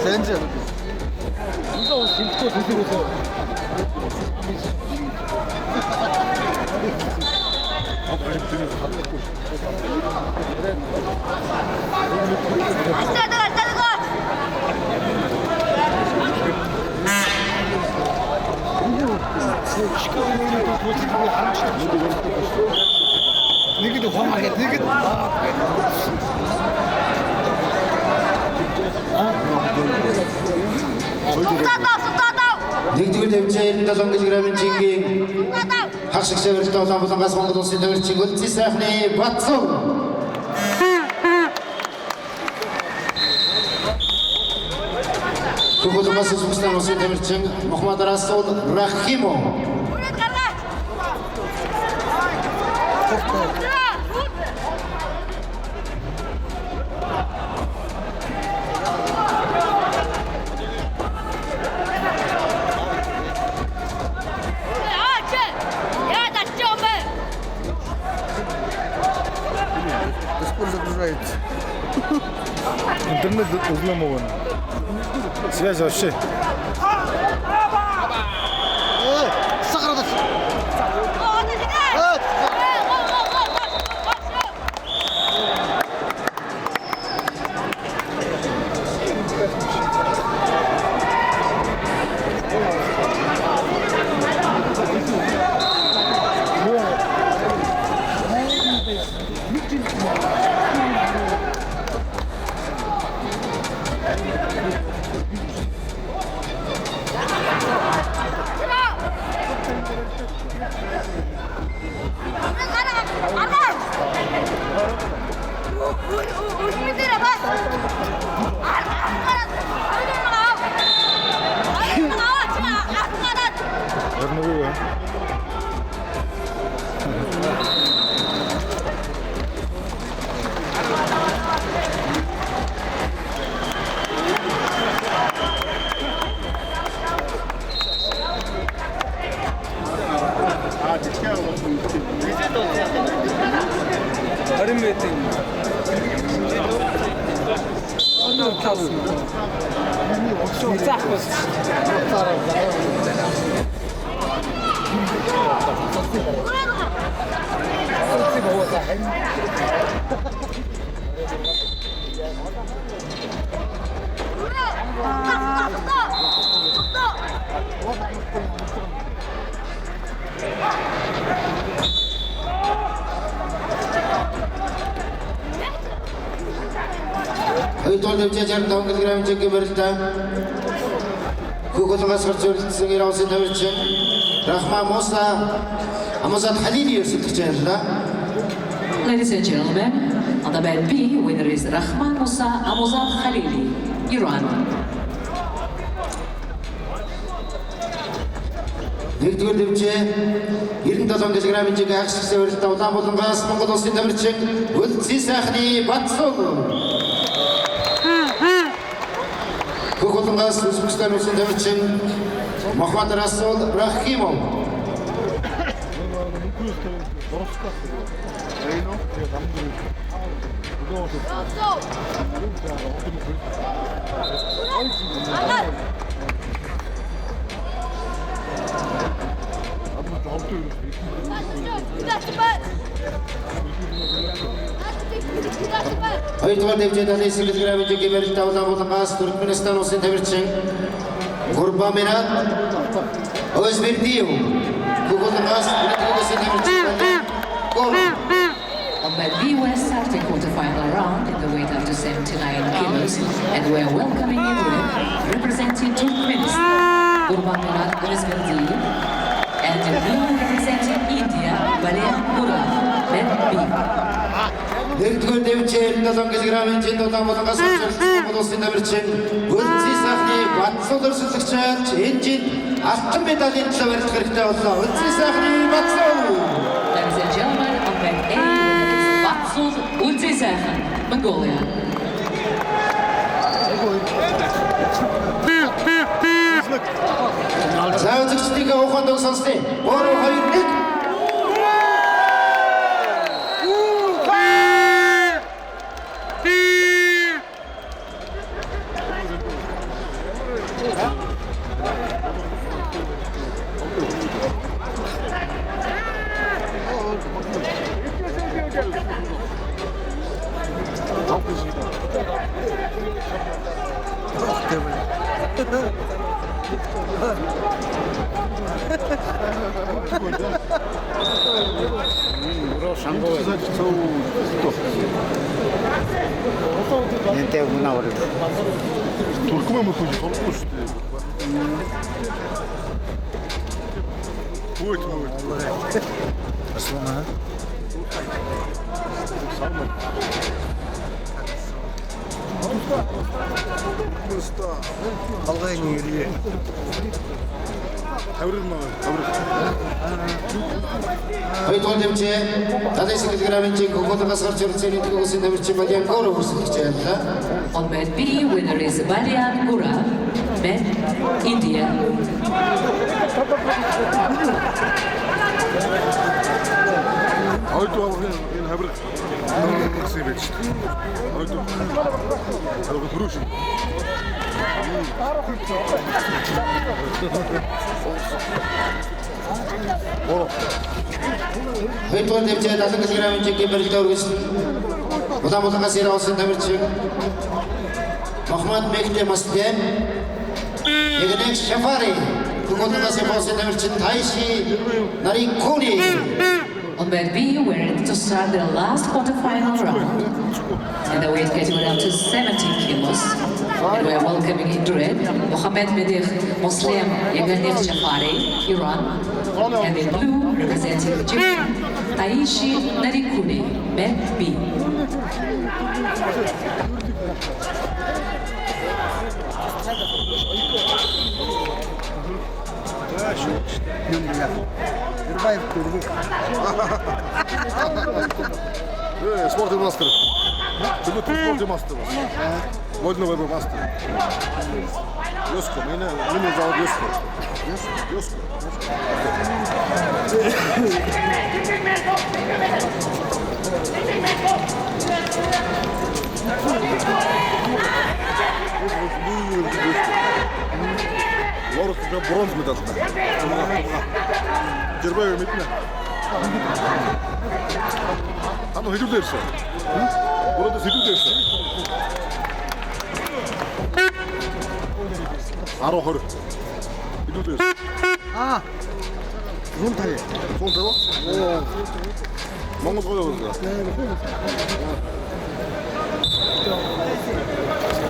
Sence? Нэгдүгээр төвчээр 7 кг-ийн жингийн хагшиг шавьралтай улаан булангаас Монгол улсын төвчийн үлцэн сайхны Батцов. Хөгөлмас Үзбекистан улсын төвчин Мохаммад Расул Рахимов. Интернет взломован. Связь вообще. Хоёрдугаар дэвжээр 5 кг жингийн барилдаа Хөгөлмас хөрцөлдсөн Иран-Улсын төвчин Рахман Муса Амузат Халилиев сэлгэж байна. Ladies and gentlemen, on the band B, winner is Rahman Musa Amuzat Khalili, Iran. Нэгдүгээр дэвжээ 97 кг-ийн жингийн хагшиг шавьралтай улаан булангаас Монгол улсын төвчин үлцэн сайхны Батцов. Хөгөлмас Үзбекистан улсын төвчин Мохаммад Расул Рахимов. Хоёрдугаар дэвжээд 9 кг-ийн жингийн барилдаа улаан булангаас Туркменистан улсын төвчин Гурбамират Озбердиев. Хөгөлмас улсын төвчин On band B, we're starting quarterfinal round in the weight up to 79 kilos, and we're welcoming in representing Turkmenistan, Gurbangurat Ozberdiev, and the blue representing India, Valer Murad, band B. Нэгдүгээр дэвжээр 7 кг-ийн жин улаан булангаас Монгол улсын төвчин үлцэн сайхны Батцов өрсөлдөгчөж энэ алтан медалийн төлөө барилдах хэрэгтэй боллоо. Үлцэн сайхны Батцов. Ladies and gentlemen, on band A, Батцов Үлцэн сайхан, Mongolia. За үзэгчдийнхээ ухаанд сонсдیں۔ 3-2-1. Туркмен мы ходим, он слушает. Ой. Аслана. Алгайни или Хоёрдугаар дэмжээ 79 кг-ийн гогдогоос гарч ирсэн цэний төгөөс дэмжиж Бадиан Гора хүрсэж байна. On bed B, winner is Badian Gura, bed India. Heute auch in Herbert. Krasivich. Heute. Also Brüsch. Хоёрдугаар дэмжээ 70 кг-ийн гэмбэрэлтэй өргөс. Улан-удэгаас ирсэн дэмжиж Мохаммад Мехди Мастем. Егнек Шафари. гогдогоос ирсэн дэмжиж Тайши Нарикуни. On bed B, we're ready to start the last quarterfinal round. And the weight category up to 70 kilos. And we are welcoming in red, Mohammed Medih Muslim Yaganek Jafari, Iran. And in blue, representing Japan, Taishi Narikune, bed B. Спортивный мастер. Ты будешь спортивный мастер. Можно выбрать мастер. Йоско, меня зовут Йоско. Йоско. Лорд уже бронз медаль. Держи метна. А ну иди дальше. Burada iди дальше. Ару хор. Иди дальше. А. Зун тае. Зун тае. О. Монгол гоё болоо.